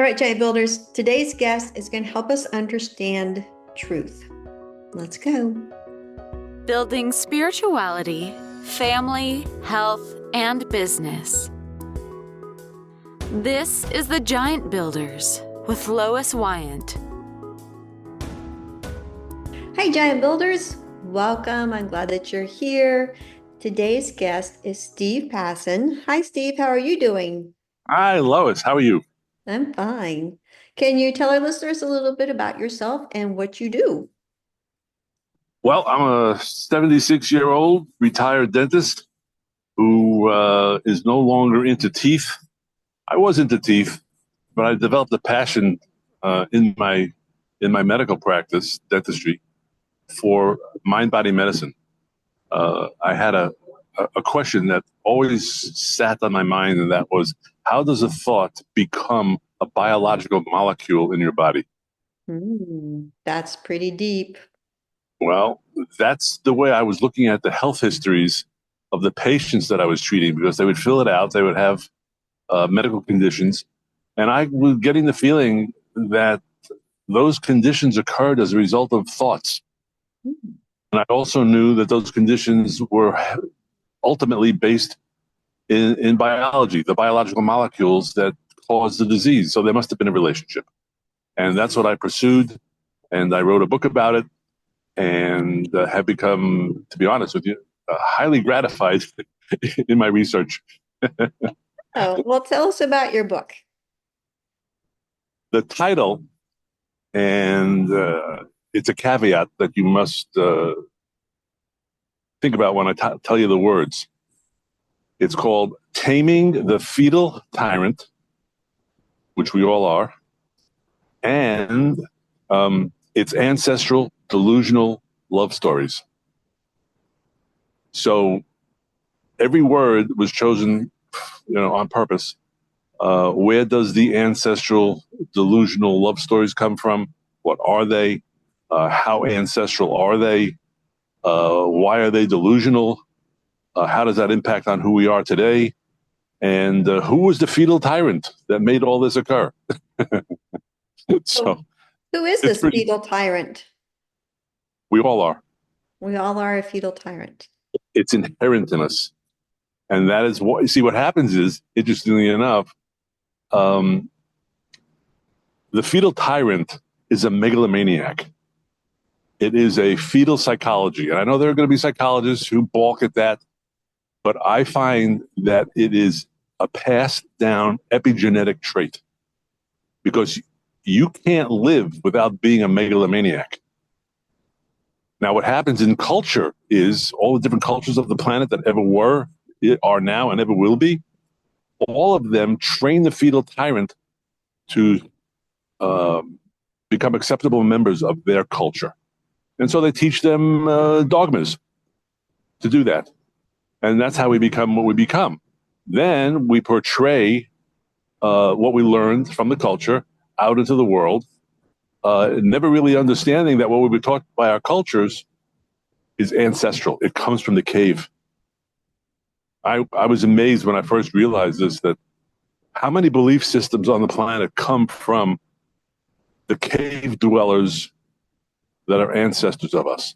right, giant builders, today's guest is going to help us understand truth. Let's go. Building spirituality, family, health, and business. This is the Giant Builders with Lois Wyant. Hi, giant builders. Welcome. I'm glad that you're here. Today's guest is Steve Pasin. Hi, Steve. How are you doing? Hi, Lois. How are you? I'm fine. Can you tell our listeners a little bit about yourself and what you do? Well, I'm a 76-year-old retired dentist who is no longer into teeth. I was into teeth, but I developed a passion in my medical practice, dentistry, for mind-body medicine. I had a question that always sat on my mind, and that was, how does a thought become a biological molecule in your body? That's pretty deep. Well, that's the way I was looking at the health histories of the patients that I was treating, because they would fill it out. They would have medical conditions. And I was getting the feeling that those conditions occurred as a result of thoughts. And I also knew that those conditions were ultimately based in biology, the biological molecules that cause the disease. So there must have been a relationship. And that's what I pursued. And I wrote a book about it, and have become, to be honest with you, highly gratified in my research. Oh, well, tell us about your book. The title, and it's a caveat that you must think about when I tell you the words. It's called Taming the Fetal Tyrant, which we all are, and it's ancestral delusional love stories. So every word was chosen, on purpose. Where does the ancestral delusional love stories come from? What are they? How ancestral are they? Why are they delusional? How does that impact on who we are today? And who was the fetal tyrant that made all this occur? So, who is this fetal tyrant? We all are. We all are a fetal tyrant. It's inherent in us. And that is what, you see, what happens is, interestingly enough, the fetal tyrant is a megalomaniac. It is a fetal psychology. And I know there are going to be psychologists who balk at that, but I find that it is a passed down epigenetic trait, because you can't live without being a megalomaniac. Now, what happens in culture is all the different cultures of the planet that ever were, are now, and ever will be, all of them train the fetal tyrant to become acceptable members of their culture. And so they teach them dogmas to do that. And that's how we become what we become. Then we portray what we learned from the culture out into the world, never really understanding that what we were taught by our cultures is ancestral. It comes from the cave. I was amazed when I first realized this, that how many belief systems on the planet come from the cave dwellers that are ancestors of us.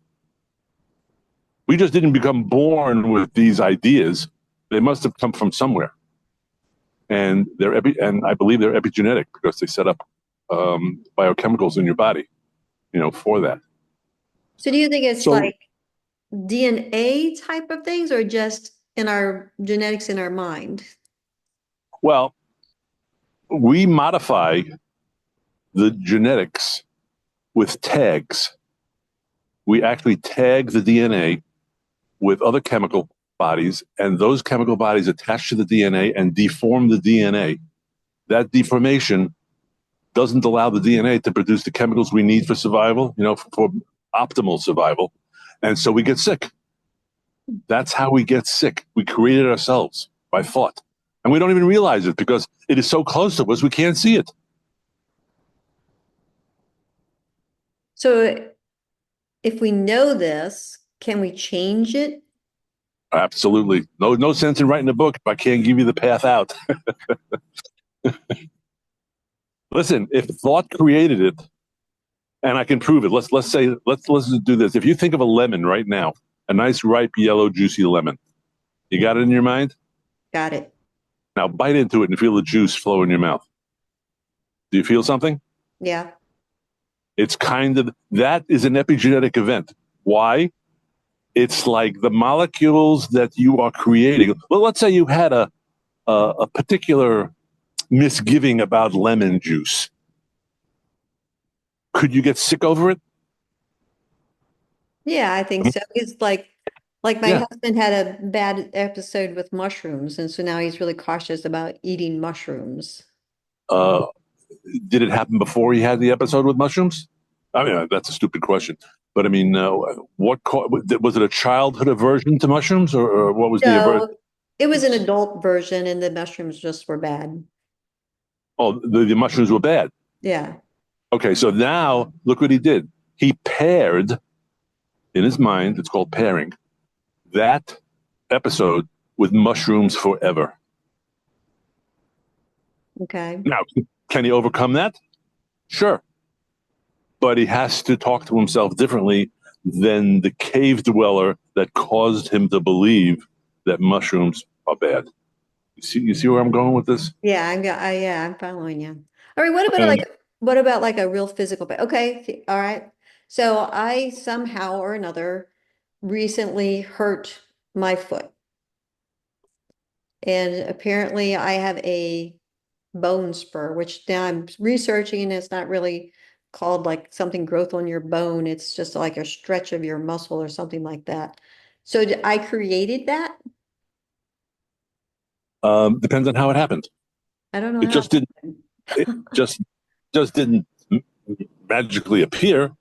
We just didn't become born with these ideas. They must have come from somewhere. And I believe they're epigenetic, because they set up biochemicals in your body, for that. So do you think it's like DNA type of things, or just in our genetics in our mind? Well, we modify the genetics with tags. We actually tag the DNA with other chemical bodies, and those chemical bodies attach to the DNA and deform the DNA. That deformation doesn't allow the DNA to produce the chemicals we need for survival, for optimal survival. And so we get sick. That's how we get sick. We create it ourselves by thought. And we don't even realize it, because it is so close to us, we can't see it. So if we know this, can we change it? Absolutely. No sense in writing a book if I can't give you the path out. Listen, if thought created it, and I can prove it. Let's do this. If you think of a lemon right now, a nice ripe yellow juicy lemon, you got it in your mind. Got it. Now bite into it and feel the juice flow in your mouth. Do you feel something? Yeah. It's kind of that is an epigenetic event. Why? It's like the molecules that you are creating. Well, let's say you had a particular misgiving about lemon juice. Could you get sick over it? Yeah, I think so. It's like my Yeah. husband had a bad episode with mushrooms, and so now he's really cautious about eating mushrooms. Uh, did it happen before he had the episode with mushrooms? I mean, that's a stupid question. But I mean, was it a childhood aversion to mushrooms, or what was the aversion? So it was an adult version, and the mushrooms just were bad. Oh, the mushrooms were bad. Yeah. Okay, so now look what he did. He paired in his mind, it's called pairing, that episode with mushrooms forever. Okay. Now, can he overcome that? Sure. But he has to talk to himself differently than the cave dweller that caused him to believe that mushrooms are bad. You see where I'm going with this? Yeah, yeah, I'm following you. All right, And what about like a real physical pain? Okay, all right. So I somehow or another recently hurt my foot. And apparently I have a bone spur, which now I'm researching and it's not really called like something growth on your bone. It's just like a stretch of your muscle or something like that. So I created that. depends on how it happened. I don't know It how. just didn't. It just didn't magically appear.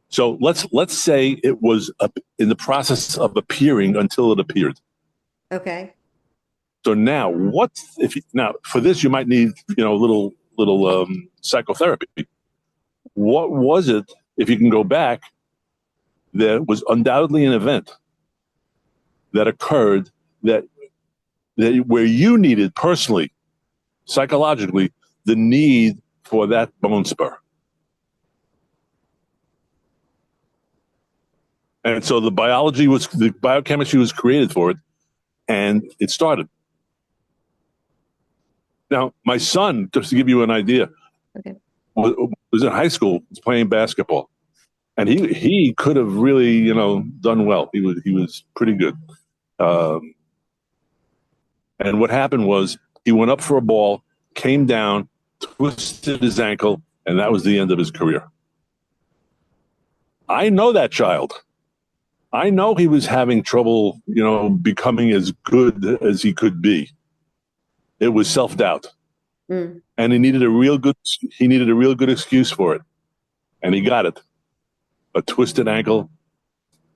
So let's say it was in the process of appearing until it appeared. Okay. So now, what if now for this you might need a little psychotherapy. What was it, if you can go back, that was undoubtedly an event that occurred that where you needed personally, psychologically, the need for that bone spur? And so the biochemistry was created for it, and it started. Now, my son, just to give you an idea, Okay. was in high school, was playing basketball, and he could have really done well. He was pretty good. Um, and what happened was he went up for a ball, came down, twisted his ankle, and that was the end of his career. I know that child. I know he was having trouble, becoming as good as he could be. It was self-doubt, Mm. and he needed a real good excuse for it, and he got it. A twisted ankle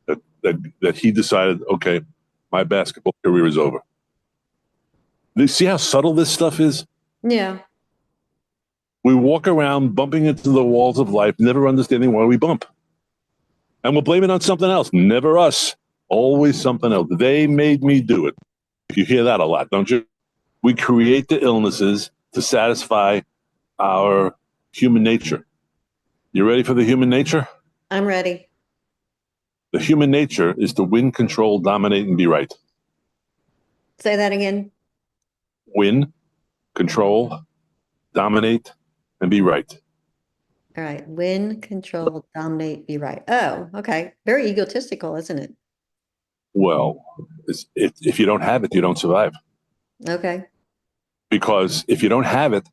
that he decided, okay, my basketball career is over. You see how subtle this stuff is? Yeah. We walk around bumping into the walls of life, never understanding why we bump. And we'll blame it on something else. Never us. Always something else. They made me do it. You hear that a lot, don't you? We create the illnesses to satisfy our human nature. You ready for the human nature? I'm ready. The human nature is to win, control, dominate, and be right. Say that again. Win, control, dominate, and be right. All right. Win, control, dominate, be right. Oh, okay. Very egotistical, isn't it? Well, if you don't have it, you don't survive. Okay. Because if you don't have it,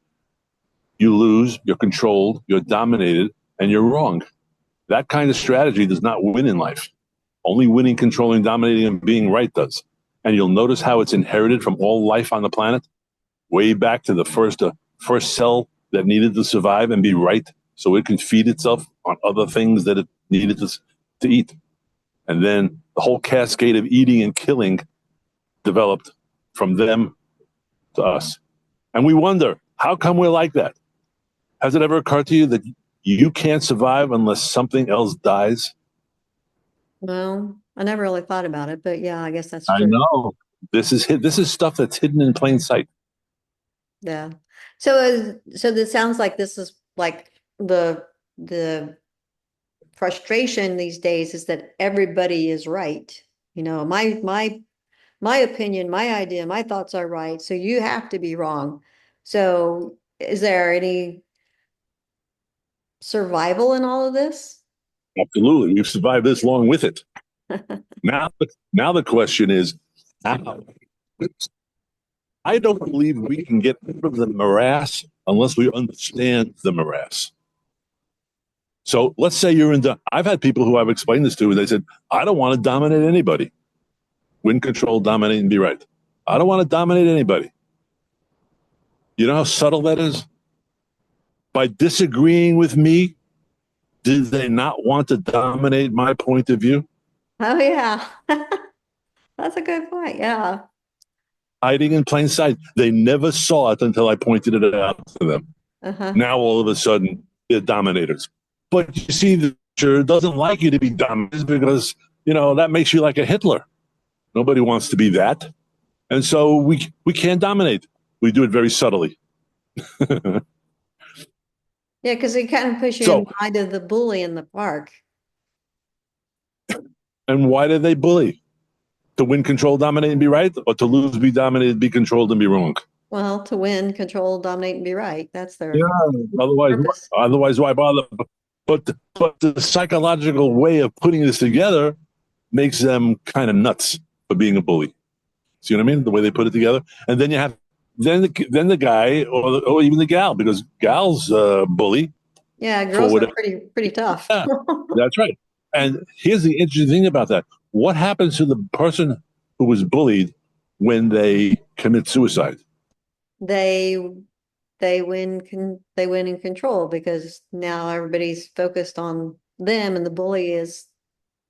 you lose, you're controlled, you're dominated, and you're wrong. That kind of strategy does not win in life. Only winning, controlling, dominating, and being right does. And you'll notice how it's inherited from all life on the planet, way back to the first cell that needed to survive and be right, so it can feed itself on other things that it needed to eat. And then the whole cascade of eating and killing developed from them to us. And we wonder, how come we're like that? Has it ever occurred to you that you can't survive unless something else dies? Well, I never really thought about it, but yeah, I guess that's I true. know. This is stuff that's hidden in plain sight. Yeah. So this sounds like this is like the frustration these days is that everybody is right. You know, my opinion, my idea, my thoughts are right, so you have to be wrong. So is there any survival in all of this? Absolutely. We've survived this long with it. Now, now the question is how? I don't believe we can get out of the morass unless we understand the morass. So let's say you're in, I've had people who I've explained this to, and they said, I don't want to dominate anybody. Win, control, dominate, and be right. I don't want to dominate anybody. You know how subtle that is? By disagreeing with me, did they not want to dominate my point of view? Oh, yeah. That's a good point. Yeah. Hiding in plain sight. They never saw it until I pointed it out to them. Uh-huh. Now all of a sudden, they're dominators. But you see, the culture doesn't like you to be dominant because, you know, that makes you like a Hitler. Nobody wants to be that. And so we can't dominate. We do it very subtly. Yeah, because they kind of push you in mind of the bully in the park. And why do they bully? To win, control, dominate, and be right? Or to lose, be dominated, be controlled, and be wrong? Well, to win, control, dominate, and be right. That's their Otherwise, otherwise, why bother? But the psychological way of putting this together makes them kind of nuts for being a bully. See what I mean? The way they put it together, and then you have then the guy or even the gal, because gals bully. Yeah, girls are pretty tough. Yeah, that's right. And here's the interesting thing about that: what happens to the person who was bullied when they commit suicide? They win in control because now everybody's focused on them, and the bully is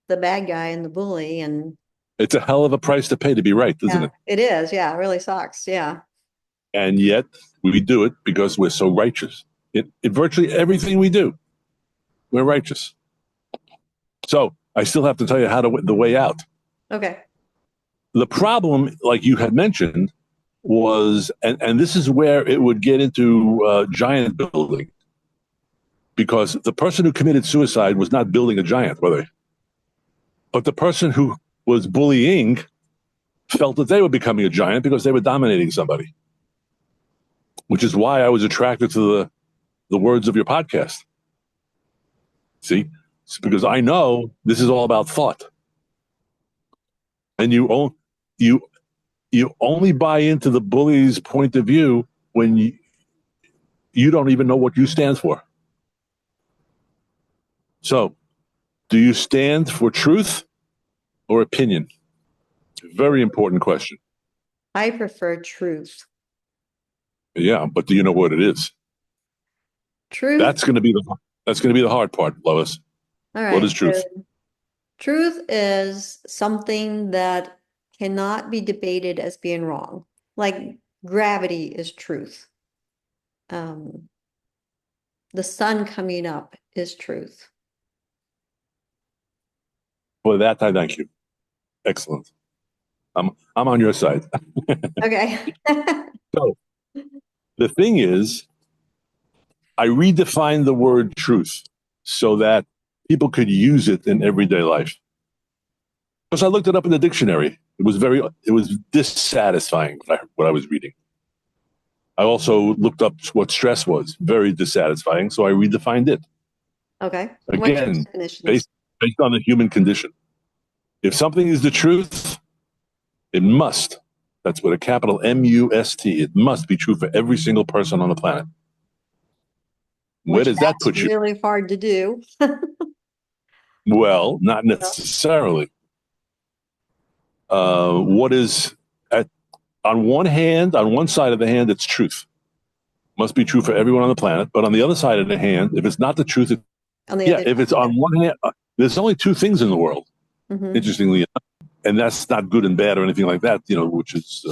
the bad guy and the bully, and it's a hell of a price to pay to be right, isn't it? It is. Yeah, it really sucks. Yeah. And yet we do it because we're so righteous. In virtually everything we do, we're righteous. So I still have to tell you the way out. Okay. The problem, like you had mentioned, was, and this is where it would get into giant building, because the person who committed suicide was not building a giant, were they? But the person who was bullying felt that they were becoming a giant because they were dominating somebody, which is why I was attracted to the words of your podcast. See, it's because I know this is all about thought, and you only buy into the bully's point of view when you don't even know what you stand for. So, do you stand for truth or opinion? Very important question. I prefer truth. Yeah, but do you know what it is? Truth. That's going to be the hard part, Lois. All right. What is truth? So truth is something that cannot be debated as being wrong. Like gravity is truth. The sun coming up is truth. For that, I thank you. Excellent. I'm on your side. Okay. So the thing is, I redefined the word truth so that people could use it in everyday life. Because I looked it up in the dictionary. It was dissatisfying what I was reading. I also looked up what stress was. Very dissatisfying. So I redefined it. Okay. Again, based on the human condition. If something is the truth, it must. That's with a capital M-U-S-T. It must be true for every single person on the planet. Where does that put you? Really hard to do. Well, not necessarily. What is on one side of the hand, it's truth. Must be true for everyone on the planet. But on the other side of the hand, if it's not the truth, if it's on one hand, there's only two things in the world, interestingly enough, and that's not good and bad or anything like that, which is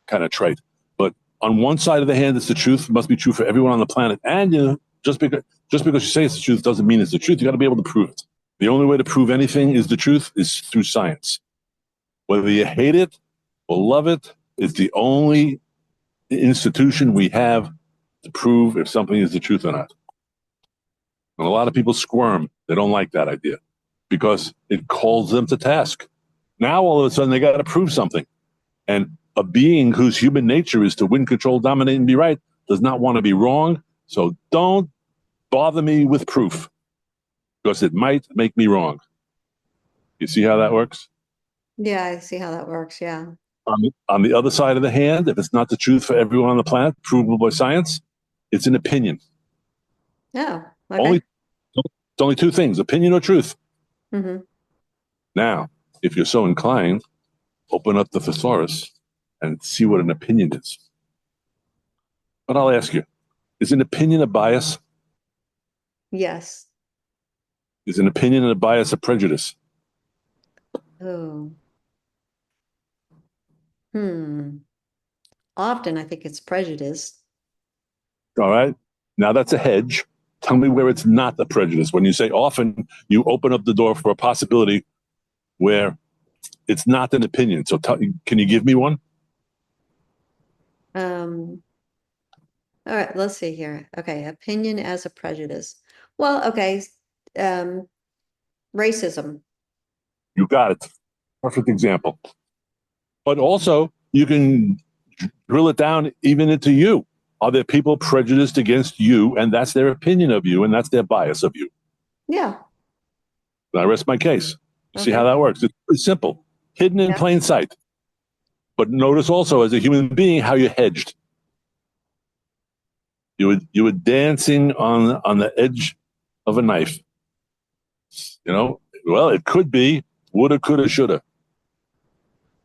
kind of trite. But on one side of the hand, it's the truth. Must be true for everyone on the planet. And just because you say it's the truth doesn't mean it's the truth. You got to be able to prove it. The only way to prove anything is the truth is through science. Whether you hate it or love it, it's the only institution we have to prove if something is the truth or not. And a lot of people squirm. They don't like that idea because it calls them to task. Now, all of a sudden, they got to prove something. And a being whose human nature is to win, control, dominate, and be right does not want to be wrong. So don't bother me with proof because it might make me wrong. You see how that works? Yeah, I see how that works. Yeah. On the other side of the hand, if it's not the truth for everyone on the planet, provable by science, it's an opinion. Oh, Only, okay. it's only two things, opinion or truth. Mm-hmm. Now, if you're so inclined, open up the thesaurus and see what an opinion is. But I'll ask you, is an opinion a bias? Yes. Is an opinion and a bias a prejudice? Oh. Hmm. Often I think it's prejudice. All right. Now that's a hedge. Tell me where it's not a prejudice. When you say often, you open up the door for a possibility where it's not an opinion. So can you give me one? Um, all right, let's see here. Okay, opinion as a prejudice. Well, okay, um, racism. You got it. Perfect example. But also, you can drill it down even into you. Are there people prejudiced against you, and that's their opinion of you, and that's their bias of you? Yeah. And I rest my case. You see how Okay. that works? It's pretty simple, hidden in Yeah. plain sight. But notice also, as a human being, how you hedged. You were dancing on the edge of a knife. You know, well, it could be woulda, coulda, shoulda.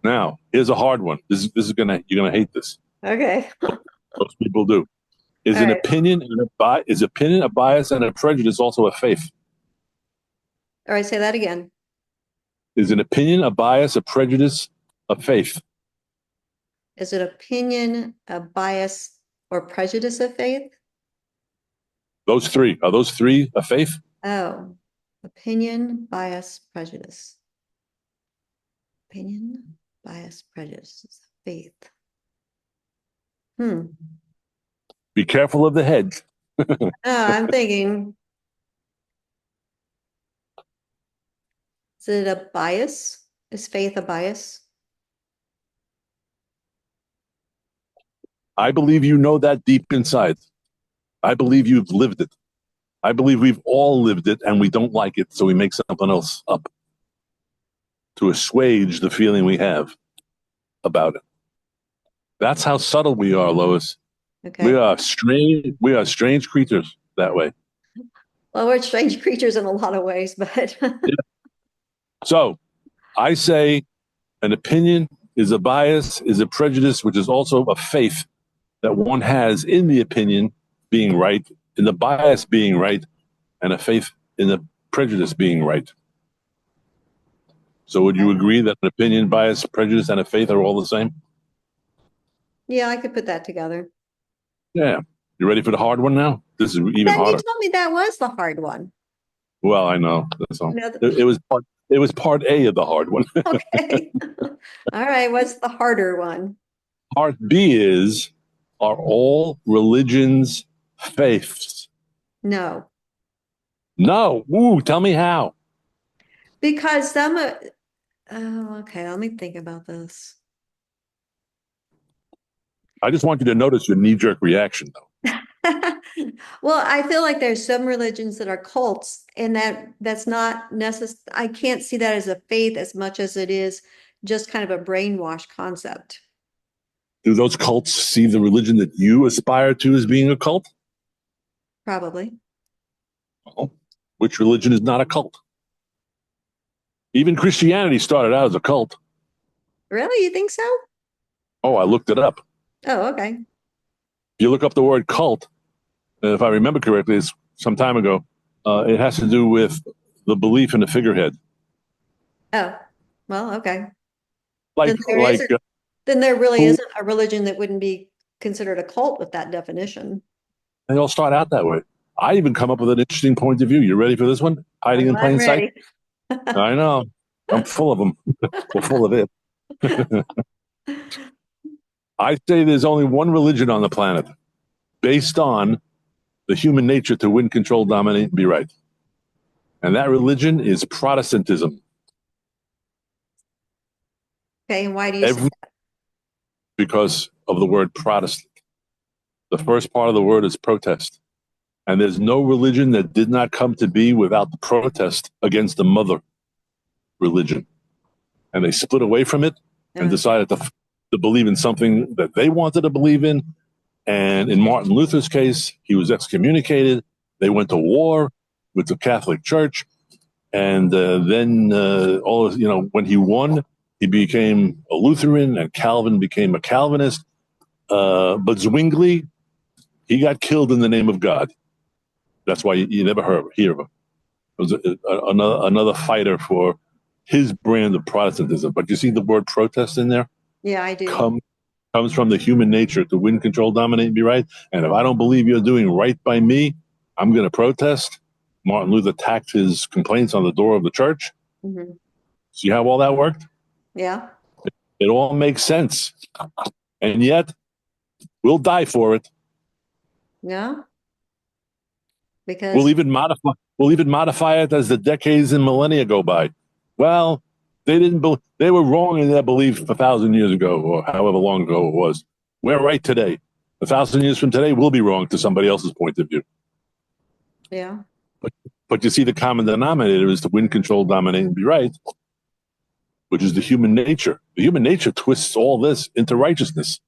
Now, here's a hard one. This is you're gonna hate this. Okay. Most people do. Is All an right. opinion is opinion a bias and a prejudice also a faith? All right, say that again. Is an opinion a bias, a prejudice, a faith? Is it opinion, a bias, or prejudice of faith? Those three are those three a faith? Oh, opinion, bias, prejudice. Opinion, bias, prejudice, faith. Hmm. Be careful of the hedge. Oh, I'm thinking, is it a bias? Is faith a bias? I believe you know that deep inside. I believe you've lived it. I believe we've all lived it and we don't like it, so we make something else up to assuage the feeling we have about it. That's how subtle we are, Lois. Okay. We are strange creatures that way. Well, we're strange creatures in a lot of ways, but Yeah. So I say an opinion is a bias, is a prejudice, which is also a faith that one has in the opinion being right, in the bias being right, and a faith in the prejudice being right. So would you agree that an opinion, bias, prejudice, and a faith are all the same? yeah, I could put that together. Yeah. You ready for the hard one now? This is even Then you harder. told me that was the hard one. Well, I know. That's all. No, It was part A of the hard one. okay. All right, what's the harder one? Part B is, are all religions faiths? No, No. Ooh, tell me how. because oh, okay, let me think about this. I just want you to notice your knee-jerk reaction, though. Well, I feel like there's some religions that are cults, and that's not necessary. I can't see that as a faith as much as it is just kind of a brainwash concept. Do those cults see the religion that you aspire to as being a cult? Probably. Well, which religion is not a cult? Even Christianity started out as a cult. Really? You think so? Oh, I looked it up. Oh, okay. If you look up the word cult, if I remember correctly, it's some time ago, it has to do with the belief in a figurehead. Oh, well, okay. Then Like, there like isn't, then there really who isn't a religion that wouldn't be considered a cult with that definition. they all start out that way. I even come up with an interesting point of view. You ready for this one? Hiding in I'm plain sight? ready. I know. I'm full of them. We're full of it. I say there's only one religion on the planet, based on the human nature to win, control, dominate, and be right. And that religion is Protestantism. Okay, and why do you say that? Because of the word Protestant. The first part of the word is protest. And there's no religion that did not come to be without the protest against the mother religion. And they split away from it and decided to believe in something that they wanted to believe in. And in Martin Luther's case, he was excommunicated. They went to war with the Catholic Church. And then when he won, he became a Lutheran, and Calvin became a Calvinist. But Zwingli, he got killed in the name of God. That's why you never hear of him. It was another fighter for his brand of Protestantism. But you see the word protest in there? Yeah, I do. Comes from the human nature to win, control, dominate, and be right. And if I don't believe you're doing right by me, I'm going to protest. Martin Luther tacked his complaints on the door of the church. Mm-hmm. See how all that worked? Yeah. It all makes sense. And yet, we'll die for it. Yeah. Because We'll even modify it as the decades and millennia go by. Well, they were wrong in their belief 1,000 years ago, or however long ago it was. We're right today. 1,000 years from today, we'll be wrong to somebody else's point of view. yeah. But you see, the common denominator is to win, control, dominate, and be right, which is the human nature. The human nature twists all this into righteousness.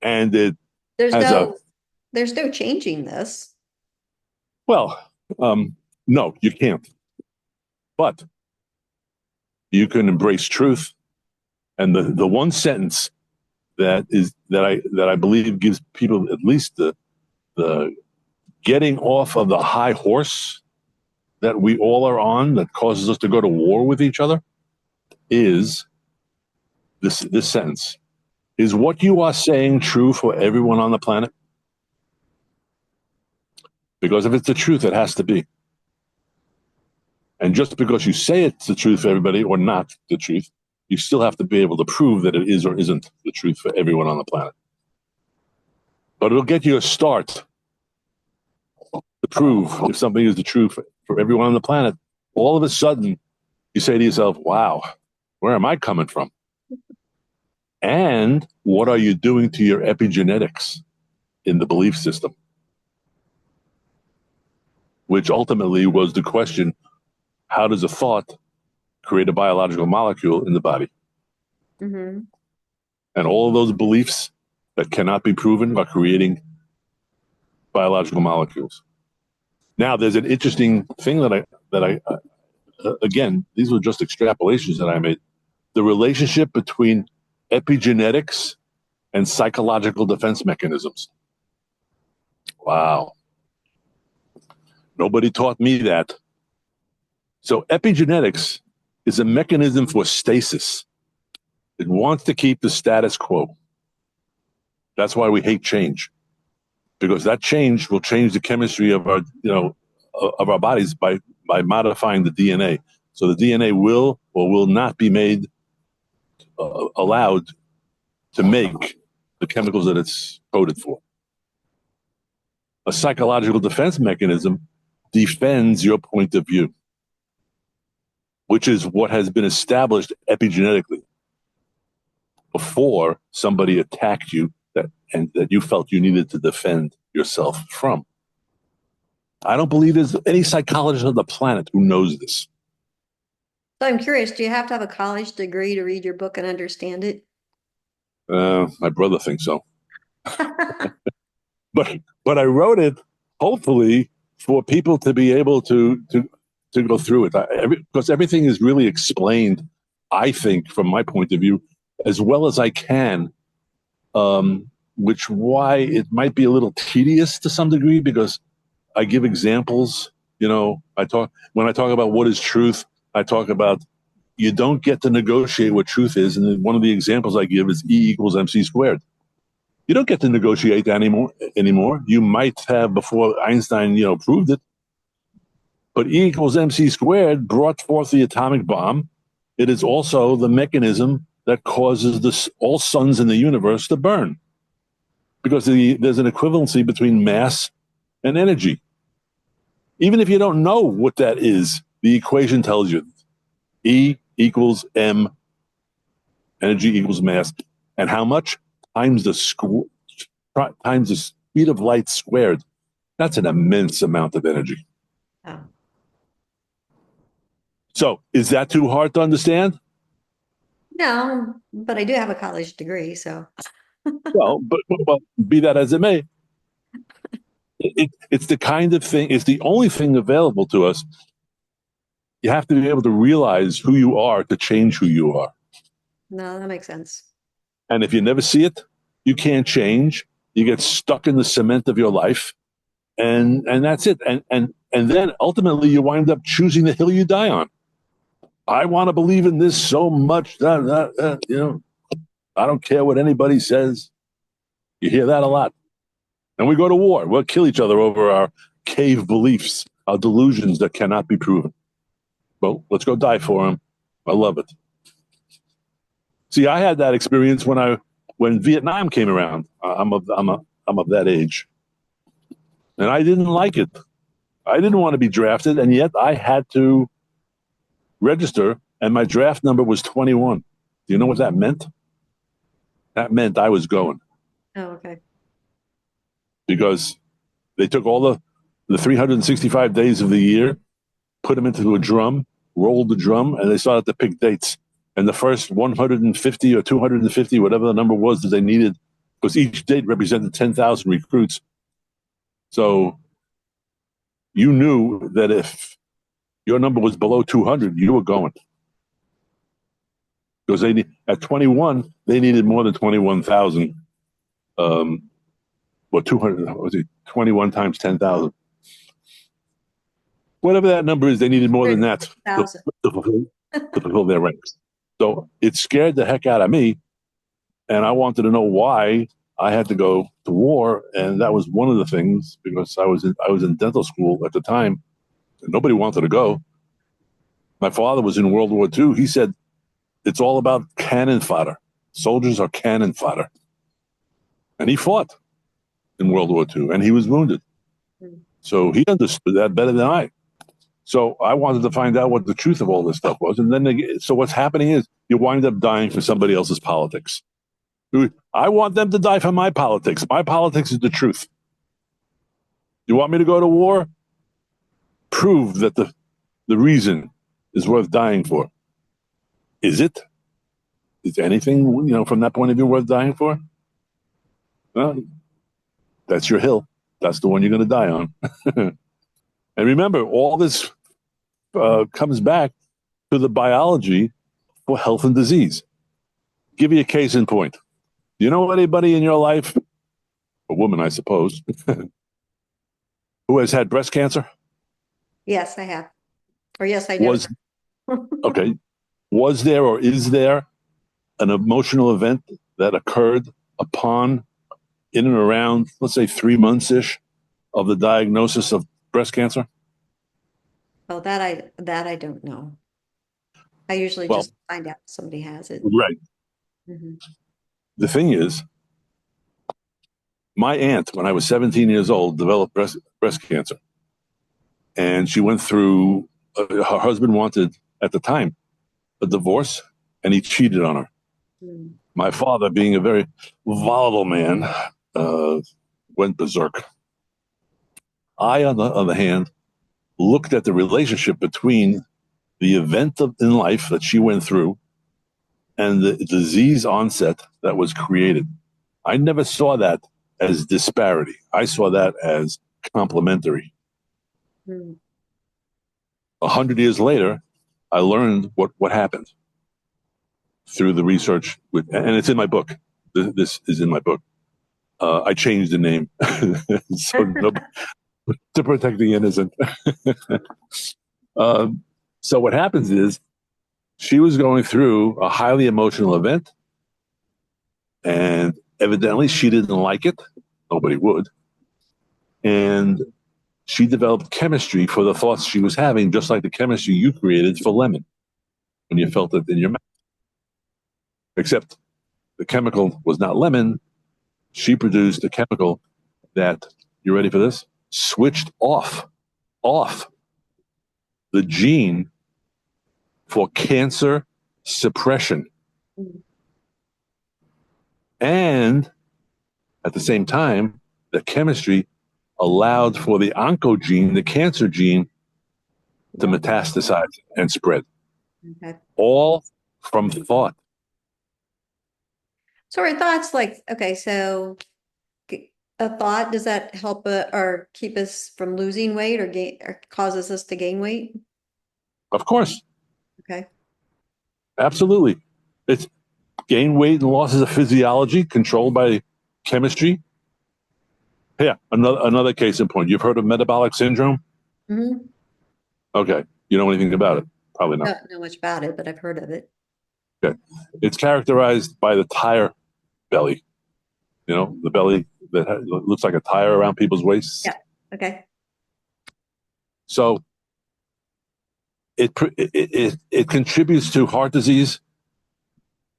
And There's no changing this. Well, no, you can't. But you can embrace truth. And the one sentence that I believe gives people at least the getting off of the high horse that we all are on, that causes us to go to war with each other, is this sentence. Is what you are saying true for everyone on the planet? Because if it's the truth, it has to be. And just because you say it's the truth for everybody or not the truth, you still have to be able to prove that it is or isn't the truth for everyone on the planet. But it'll get you a start to prove if something is the truth for everyone on the planet. All of a sudden, you say to yourself, wow, where am I coming from? And what are you doing to your epigenetics in the belief system? Which ultimately was the question, how does a thought create a biological molecule in the body? Mm-hmm. And all of those beliefs that cannot be proven are creating biological molecules. Now, there's an interesting thing that I again, these were just extrapolations that I made. The relationship between epigenetics and psychological defense mechanisms. Wow. Nobody taught me that. So epigenetics is a mechanism for stasis. It wants to keep the status quo. That's why we hate change, because that change will change the chemistry of our bodies by modifying the DNA. So the DNA will or will not be made allowed to make the chemicals that it's coded for. A psychological defense mechanism defends your point of view, which is what has been established epigenetically before somebody attacked you that you felt you needed to defend yourself from. I don't believe there's any psychologist on the planet who knows this. So I'm curious, do you have to have a college degree to read your book and understand it? My brother thinks so. But I wrote it, hopefully, for people to be able to go through it. Because everything is really explained, I think, from my point of view, as well as I can, which why it might be a little tedious to some degree, because I give examples. When I talk about what is truth, I talk about you don't get to negotiate what truth is. And one of the examples I give is E equals MC squared. You don't get to negotiate that anymore. You might have before Einstein, proved it. But E equals MC squared brought forth the atomic bomb. It is also the mechanism that causes all suns in the universe to burn. because there's an equivalency between mass and energy. Even if you don't know what that is, the equation tells you E equals M, energy equals mass, and how much times the speed of light squared. That's an immense amount of energy. Oh. So is that too hard to understand? No, but I do have a college degree, so. Well, but be that as it may, it's the kind of thing, it's the only thing available to us. You have to be able to realize who you are to change who you are. No, that makes sense. And if you never see it, you can't change. You get stuck in the cement of your life, and that's it. And then ultimately you wind up choosing the hill you die on. I want to believe in this so much that you know, I don't care what anybody says. You hear that a lot. And we go to war. We'll kill each other over our cave beliefs, our delusions that cannot be proven. Well, let's go die for them. I love it. See, I had that experience when Vietnam came around. I'm of that age, and I didn't like it. I didn't want to be drafted, and yet I had to register, and my draft number was 21. Do you know what that meant? That meant I was going. Oh, okay. Because they took all the 365 days of the year, put them into a drum, rolled the drum, and they started to pick dates. And the first 150 or 250, whatever the number was that they needed, because each date represented 10,000 recruits. So you knew that if your number was below 200, you were going. Because at 21, they needed more than 21,000. Or 200, was it 21 times 10,000? Whatever that number is, they needed more than that to fulfill their ranks. So it scared the heck out of me, and I wanted to know why I had to go to war, and that was one of the things, because I was in dental school at the time, and nobody wanted to go. My father was in World War II. He said, it's all about cannon fodder. Soldiers are cannon fodder. And he fought in World War II, and he was wounded. So he understood that better than I. So I wanted to find out what the truth of all this stuff was. And then, so what's happening is you wind up dying for somebody else's politics. I want them to die for my politics. My politics is the truth. You want me to go to war? Prove that the reason is worth dying for. Is it? Is anything, from that point of view worth dying for? Well, that's your hill. That's the one you're going to die on. And remember, all this comes back to the biology for health and disease. Give you a case in point. Do you know anybody in your life, a woman, I suppose, who has had breast cancer? Yes, I have. Or yes, I know. Okay. Was there or is there an emotional event that occurred upon, in and around, let's say 3 months-ish of the diagnosis of breast cancer? Well, that I don't know. I usually just find out somebody has it. Right. Mm-hmm. The thing is, my aunt, when I was 17 years old, developed breast cancer. And she went through, her husband wanted, at the time, a divorce, and he cheated on her. Mm. My father, being a very volatile man, went berserk. I, on the other hand, looked at the relationship between the event in life that she went through and the disease onset that was created. I never saw that as disparity. I saw that as complementary. 100 years later, I learned what happened through the research, and it's in my book. This is in my book. I changed the name to protect the innocent. So what happens is she was going through a highly emotional event, and evidently she didn't like it. Nobody would. And she developed chemistry for the thoughts she was having, just like the chemistry you created for lemon when you felt it in your mouth. Except the chemical was not lemon, she produced a chemical that, you ready for this? Switched off the gene for cancer suppression. Mm. And at the same time, the chemistry allowed for the oncogene, the cancer gene, to metastasize and spread. Okay. All from thought. So our thoughts like, okay, so a thought, does that help or keep us from losing weight or gain or causes us to gain weight? Of course, Okay. absolutely. It's gain weight and losses of physiology controlled by chemistry. Yeah, another case in point. You've heard of metabolic syndrome? Mm-hmm. Okay. You know anything about it? Probably not. Don't know much about it, but I've heard of it. Okay. It's characterized by the tire belly. You know, the belly that looks like a tire around people's waists. Yeah. Okay. So it contributes to heart disease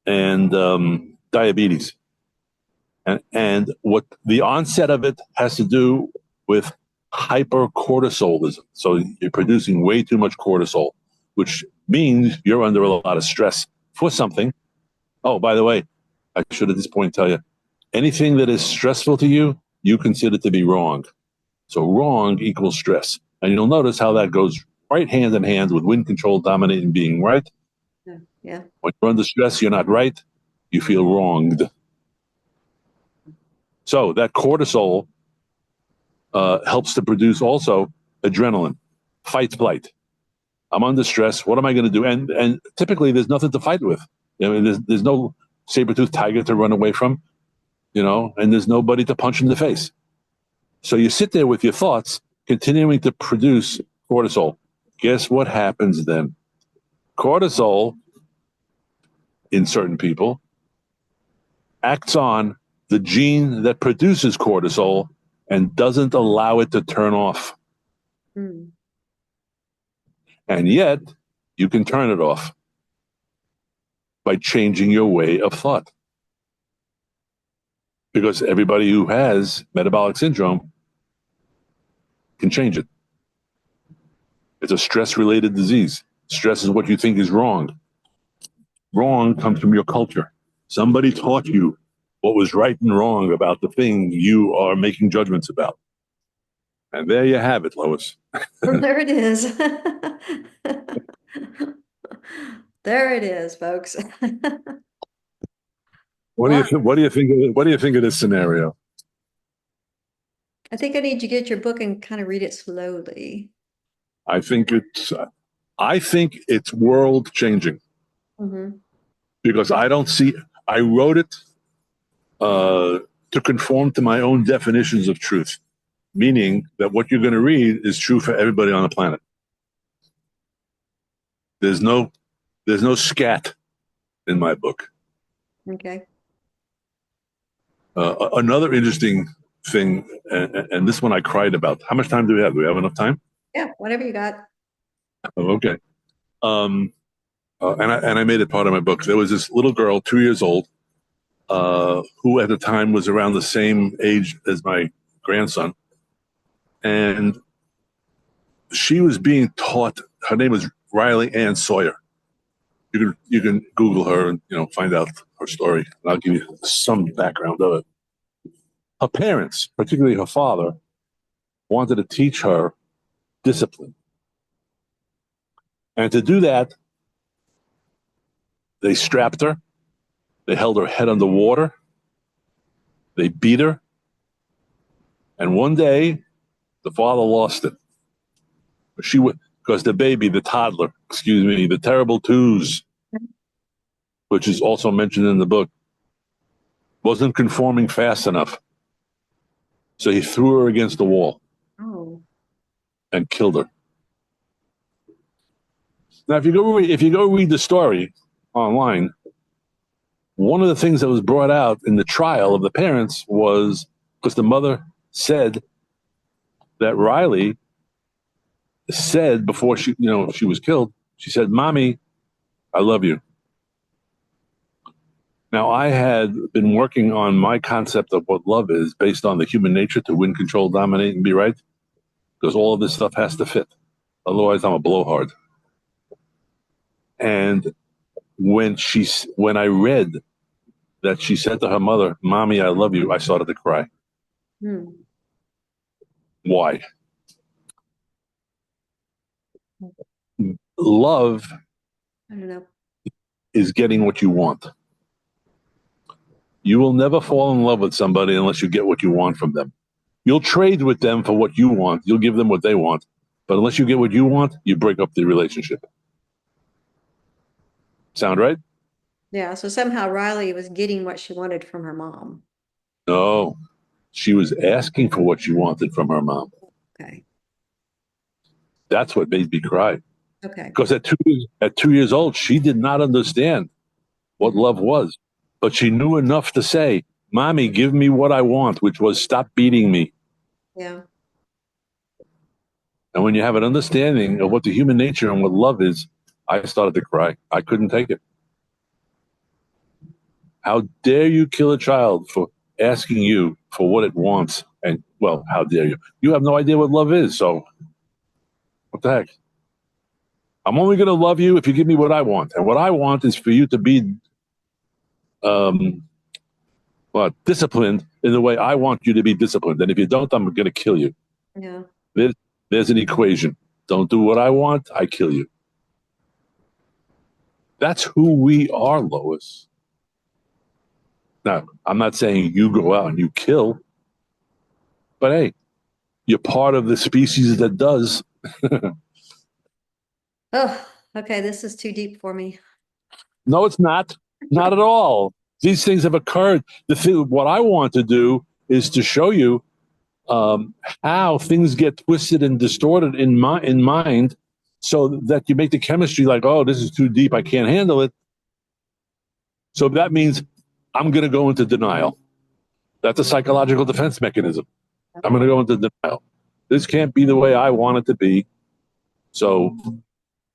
and diabetes. And what the onset of it has to do with hypercortisolism. So you're producing way too much cortisol, which means you're under a lot of stress for something. Oh, by the way, I should at this point tell you, anything that is stressful to you, you consider to be wrong. So wrong equals stress. And you'll notice how that goes right hand in hand with wind control dominating being right. Yeah. When you're under stress, you're not right. You feel wronged. So that cortisol helps to produce also adrenaline, fight, flight. I'm under stress. What am I going to do? And typically, there's nothing to fight with. I mean, there's no saber-toothed tiger to run away from, you know, and there's nobody to punch in the face. So you sit there with your thoughts, continuing to produce cortisol. Guess what happens then? Cortisol, in certain people, acts on the gene that produces cortisol and doesn't allow it to turn off. Mm. And yet, you can turn it off by changing your way of thought. Because everybody who has metabolic syndrome can change it. It's a stress-related disease. Stress is what you think is wrong. Wrong comes from your culture. Somebody taught you what was right and wrong about the thing you are making judgments about. And there you have it, Lois. There it is. There it is, folks. What do you think of this scenario? I think I need you to get your book and kind of read it slowly. I think it's world changing. Mm-hmm. Because I wrote it to conform to my own definitions of truth, meaning that what you're going to read is true for everybody on the planet. There's no scat in my book. Okay. Another interesting thing, and this one I cried about. How much time do we have? Do we have enough time? Yeah, whatever you got. Oh, okay. And I made it part of my book. There was this little girl, 2 years old, who at the time was around the same age as my grandson. And she was being taught, her name was Riley Ann Sawyer. You can Google her and find out her story. And I'll give you some background of it. Her parents, particularly her father, wanted to teach her discipline. And to do that, they strapped her, they held her head under water, they beat her, and one day the father lost it. Because the baby, the toddler, the terrible twos, which is also mentioned in the book, wasn't conforming fast enough. So he threw her against the wall and killed her. Now, if you go read the story online, one of the things that was brought out in the trial of the parents was because the mother said that Riley said before she was killed, she said, "Mommy, I love you." Now, I had been working on my concept of what love is based on the human nature to win, control, dominate, and be right, because all of this stuff has to fit. Otherwise, I'm a blowhard. And when I read that she said to her mother, "Mommy, I love you," I started to cry. Hmm. Why? Love I don't know. is getting what you want. You will never fall in love with somebody unless you get what you want from them. You'll trade with them for what you want. You'll give them what they want. But unless you get what you want, you break up the relationship. Sound right? Yeah, so somehow Riley was getting what she wanted from her mom. No. She was asking for what she wanted from her mom. Okay. That's what made me cry. Okay. Because at 2 years old, she did not understand what love was. But she knew enough to say, "Mommy, give me what I want," which was stop beating me. Yeah. And when you have an understanding of what the human nature and what love is, I started to cry. I couldn't take it. How dare you kill a child for asking you for what it wants? And, well, how dare you? You have no idea what love is. So, what the heck? I'm only going to love you if you give me what I want. And what I want is for you to be um, disciplined in the way I want you to be disciplined. And if you don't, I'm going to kill you. Yeah. There's an equation. Don't do what I want, I kill you. That's who we are, Lois. Now, I'm not saying you go out and you kill, but hey, you're part of the species that does. Oh, okay. This is too deep for me. No, it's not. Not at all. These things have occurred. What I want to do is to show you um, how things get twisted and distorted in mind, so that you make the chemistry like, oh, this is too deep. I can't handle it. So that means I'm going to go into denial. That's a psychological defense mechanism. I'm going to go into denial. This can't be the way I want it to be. So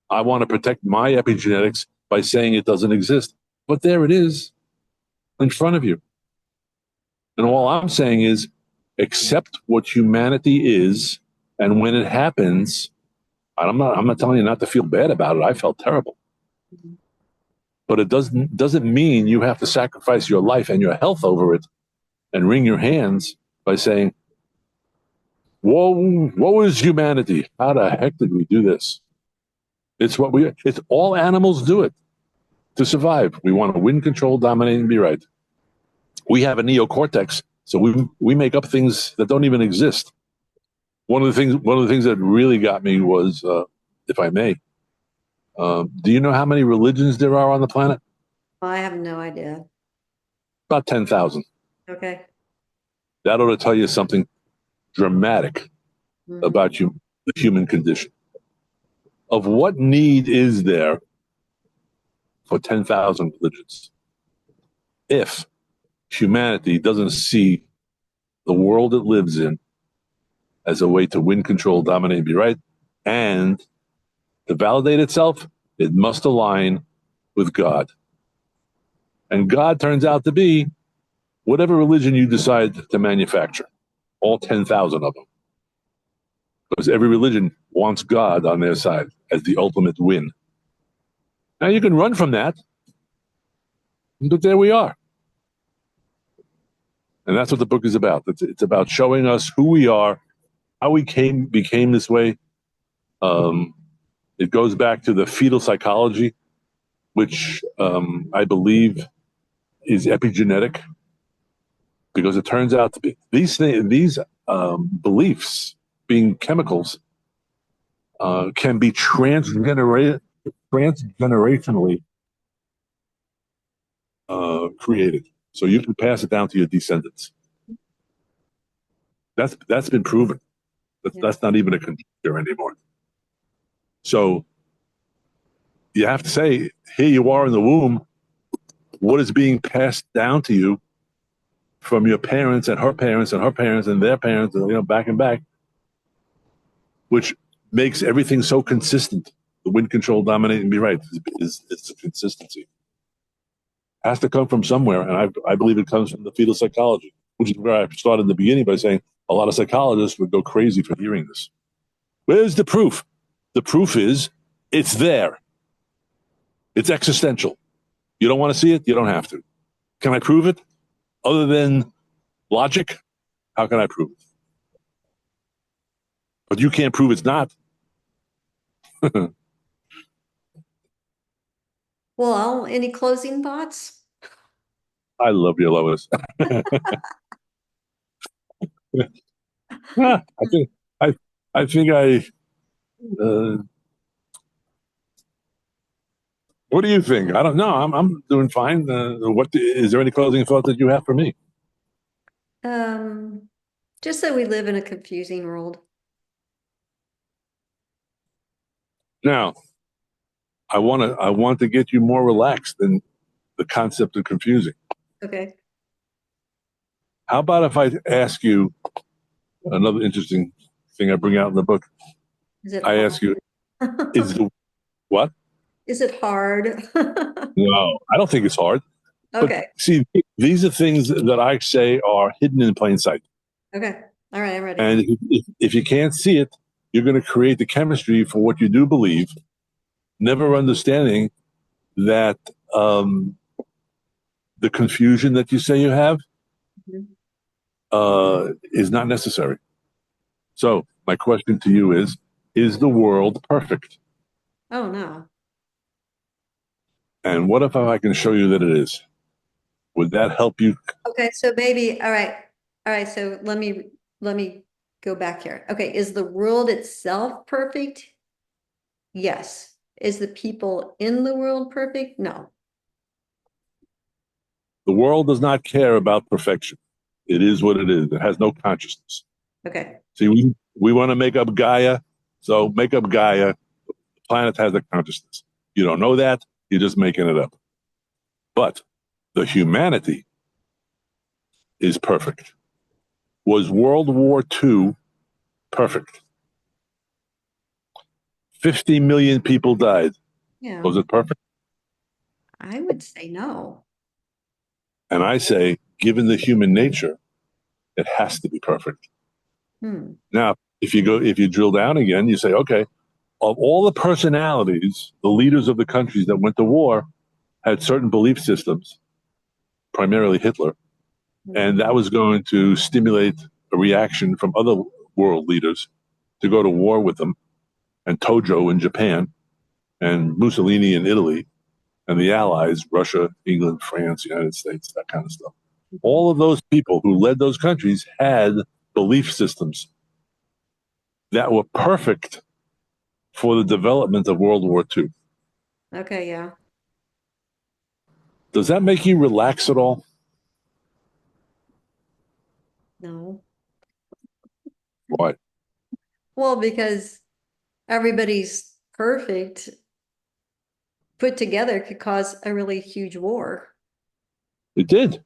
I want to protect my epigenetics by saying it doesn't exist. But there it is in front of you. And all I'm saying is accept what humanity is. And when it happens, I'm not telling you not to feel bad about it. I felt terrible. But it doesn't mean you have to sacrifice your life and your health over it and wring your hands by saying, woe is humanity. How the heck did we do this? It's all animals do it to survive. We want to win, control, dominate, and be right. We have a neocortex, so we make up things that don't even exist. One of the things that really got me was, if I may, do you know how many religions there are on the planet? I have no idea. About 10,000. Okay. That ought to tell you something dramatic Mhm. about the human condition. Of what need is there for 10,000 religions if humanity doesn't see the world it lives in as a way to win, control, dominate, and be right? And to validate itself, it must align with God. And God turns out to be whatever religion you decide to manufacture, all 10,000 of them. Because every religion wants God on their side as the ultimate win. Now you can run from that, but there we are. And that's what the book is about. It's about showing us who we are, how we became this way. It goes back to the fetal psychology, which I believe is epigenetic, because it turns out to be these beliefs, being chemicals, can be transgenerationally created. So you can pass it down to your descendants. That's been proven. That's not even a conjecture anymore. So you have to say, here you are in the womb. What is being passed down to you from your parents and her parents and her parents and their parents, and back and back, which makes everything so consistent. The win, control, dominate, and be right is the consistency. has to come from somewhere, and I believe it comes from the fetal psychology, which is where I started in the beginning by saying a lot of psychologists would go crazy for hearing this. Where's the proof? The proof is it's there. It's existential. You don't want to see it? You don't have to. Can I prove it? Other than logic, how can I prove it? But you can't prove it's not. Well, any closing thoughts? I love you, Lois. I think I I think I. What do you think? I don't know. I'm doing fine. Is there any closing thought that you have for me? Um, just that we live in a confusing world. Now, I want to get you more relaxed than the concept of confusing. Okay. How about if I ask you another interesting thing I bring out in the book? Is it I hard? ask you, is the what? Is it hard? No, I don't think it's hard. But Okay. see, these are things that I say are hidden in plain sight. Okay. All right, I'm ready. And if you can't see it, you're going to create the chemistry for what you do believe, never understanding that the confusion that you say you have Mhm. is not necessary. So my question to you is the world perfect? Oh no. And what if I can show you that it is? Would that help you? Okay, so maybe, all right. All right, so let me go back here. Okay, is the world itself perfect? Yes. Is the people in the world perfect? No. The world does not care about perfection. It is what it is. It has no consciousness. Okay. See, we want to make up Gaia. So make up Gaia. The planet has a consciousness. You don't know that. You're just making it up. But the humanity is perfect. Was World War II perfect? 50 million people died. Yeah, Was it perfect? I would say no. And I say, given the human nature, it has to be perfect. Hmm. Now, if you drill down again, you say, okay, of all the personalities, the leaders of the countries that went to war had certain belief systems, primarily Hitler, and that was going to stimulate a reaction from other world leaders to go to war with them, and Tojo in Japan, and Mussolini in Italy, and the Allies, Russia, England, France, United States, that kind of stuff. All of those people who led those countries had belief systems that were perfect for the development of World War II. Okay, yeah. Does that make you relax at all? No. Why? Well, because everybody's perfect put together could cause a really huge war. It did.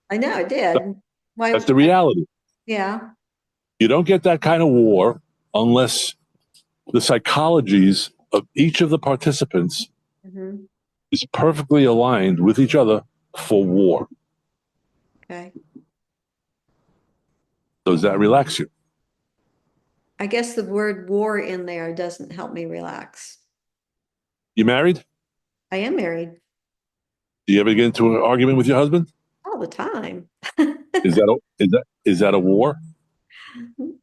I know it did. That's Why? the reality. Yeah. You don't get that kind of war unless the psychologies of each of the participants Hmm. is perfectly aligned with each other for war. Okay. Does that relax you? I guess the word war in there doesn't help me relax. You married? I am married Do you ever get into an argument with your husband? all the time. Is that a war?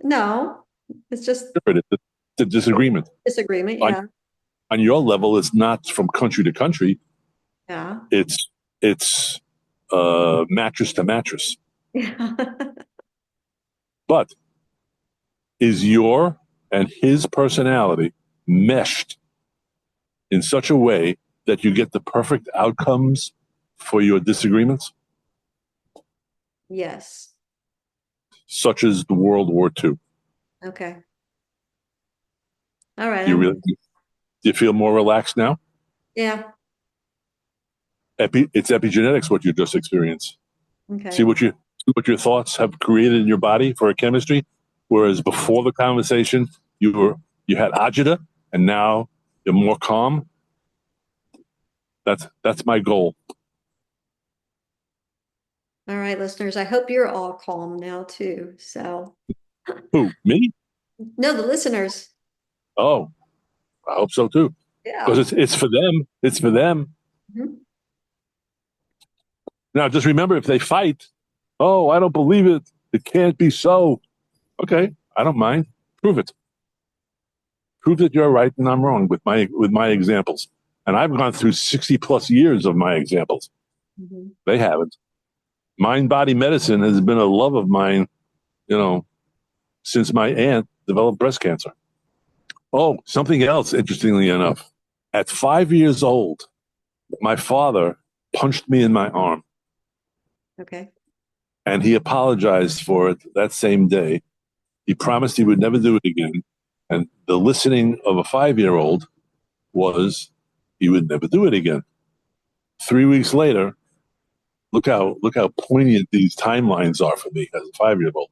No, it's just It's a disagreement. disagreement. On, Yeah. on your level, it's not from country to country. Yeah. It's mattress to mattress. Yeah. But is your and his personality meshed in such a way that you get the perfect outcomes for your disagreements, Yes. such as the World War II? Okay. All right. Do do you feel more relaxed now? Yeah. It's epigenetics what you just experienced. See Okay. what your thoughts have created in your body for a chemistry, whereas before the conversation you had agita, and now you're more calm. That's my goal. All right, listeners, I hope you're all calm now too. So, Who, me? no, the listeners. Oh, I hope so too. Because Yeah. it's for them. It's for them. Mhm. Now, just remember, if they fight, oh, I don't believe it. It can't be so. Okay, I don't mind. Prove it. Prove that you're right and I'm wrong with my examples. And I've gone through 60 plus years of my examples. Mhm. They haven't. Mind body medicine has been a love of mine, you know, since my aunt developed breast cancer. Oh, something else, interestingly enough. At 5 years old, my father punched me in my arm Okay. and he apologized for it that same day. He promised he would never do it again. And the listening of a 5 year old was he would never do it again. 3 weeks later, look how poignant these timelines are for me as a 5 year old.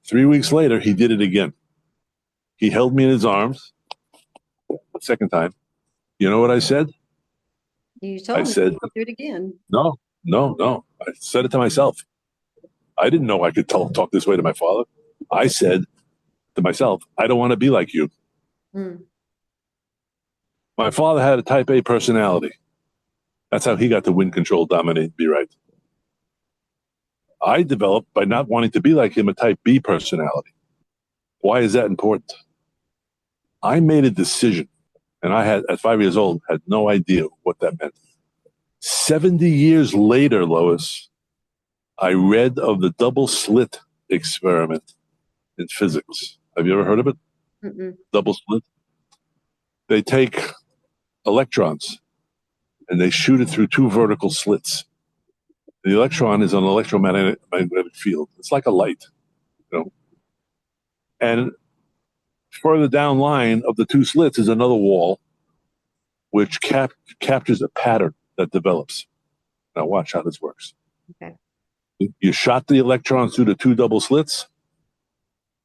3 weeks later, he did it again. He held me in his arms the second time. You know what I said? You I told me said, to do it again. no, no, no. I said it to myself. I didn't know I could talk this way to my father. I said to myself, I don't want to be like you. Mm. My father had a type A personality. That's how he got to win, control, dominate, be right. I developed by not wanting to be like him a type B personality. Why is that important? I made a decision, and I had, at 5 years old, had no idea what that meant. 70 years later, Lois, I read of the double-slit experiment in physics. Have you ever heard of it? Mm-mm. Double-slit? They take electrons and they shoot it through two vertical slits. The electron is an electromagnetic field. It's like a light, you know. And further down line of the two slits is another wall which captures a pattern that develops. Now watch how this works. Okay. You shot the electrons through the two double slits.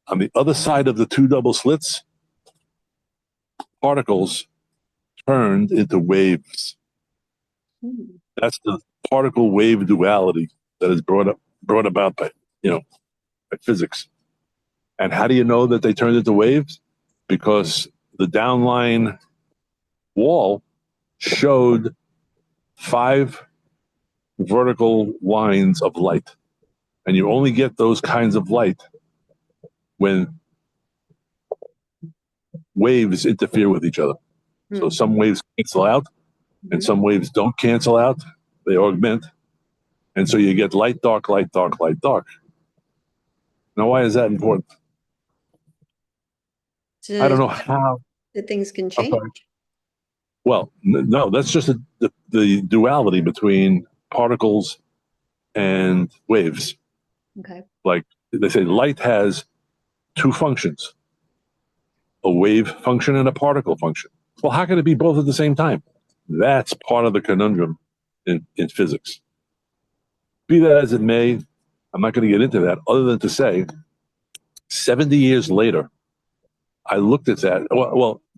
On the other side of the two double slits, particles turned into waves. Mm. That's the particle wave duality that is brought about by, you know, by physics. And how do you know that they turned into waves? Because the downline wall showed 5 vertical lines of light. And you only get those kinds of light when waves interfere with each other. So Mm. some waves cancel out and Mhm. some waves don't cancel out. They augment. And so you get light, dark, light, dark, light, dark. Now, why is that important? I So don't know how. that things can I'm change. sorry. Well, no, that's just the duality between particles and waves. Okay. Like they say, light has two functions, a wave function and a particle function. Well, how can it be both at the same time? That's part of the conundrum in physics. Be that as it may, I'm not going to get into that other than to say 70 years later, I looked at that.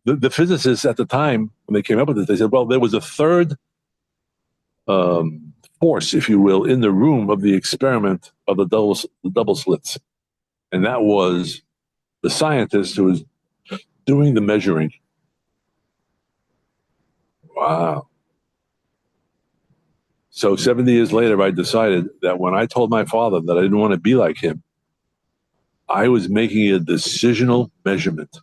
The physicists at the time, when they came up with it, they said, well, there was a third force, if you will, in the room of the experiment of the double slits. And that was the scientist who was doing the measuring. Wow. So 70 years later, I decided that when I told my father that I didn't want to be like him, I was making a decisional measurement.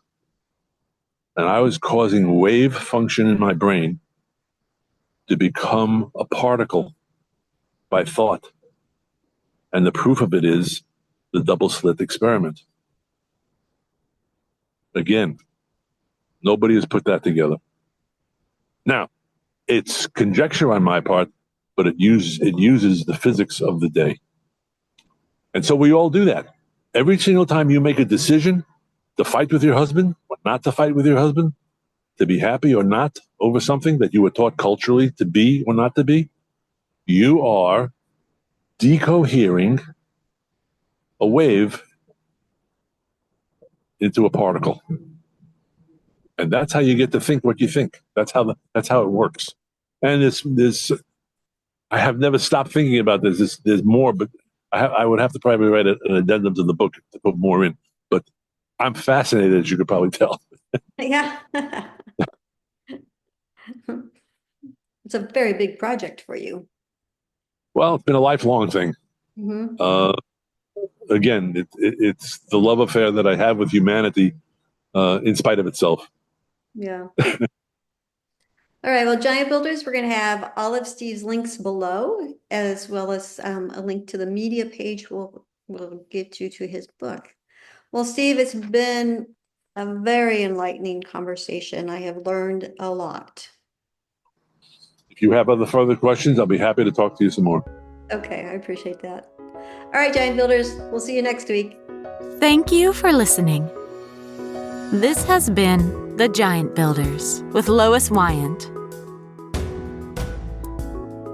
And I was causing wave function in my brain to become a particle by thought. And the proof of it is the double slit experiment. Again, nobody has put that together. Now, it's conjecture on my part, but it uses the physics of the day. And so we all do that. Every single time you make a decision to fight with your husband or not to fight with your husband, to be happy or not over something that you were taught culturally to be or not to be, you are decohering a wave into a particle. And that's how you get to think what you think. That's how it works. And there's I have never stopped thinking about this. There's more, but I would have to probably write an addendum to the book to put more in. But I'm fascinated, as you could probably tell. Yeah. It's a very big project for you. Well, it's been a lifelong thing. Mhm. Again, it's the love affair that I have with humanity, in spite of itself. Yeah. All right. Well, Giant Builders, we're going to have all of Steve's links below, as well as a link to the media page will get you to his book. Well, Steve, it's been a very enlightening conversation. I have learned a lot. If you have other further questions, I'll be happy to talk to you some more. Okay, I appreciate that. All right, Giant Builders, we'll see you next week. Thank you for listening. This has been The Giant Builders with Lois Wyant.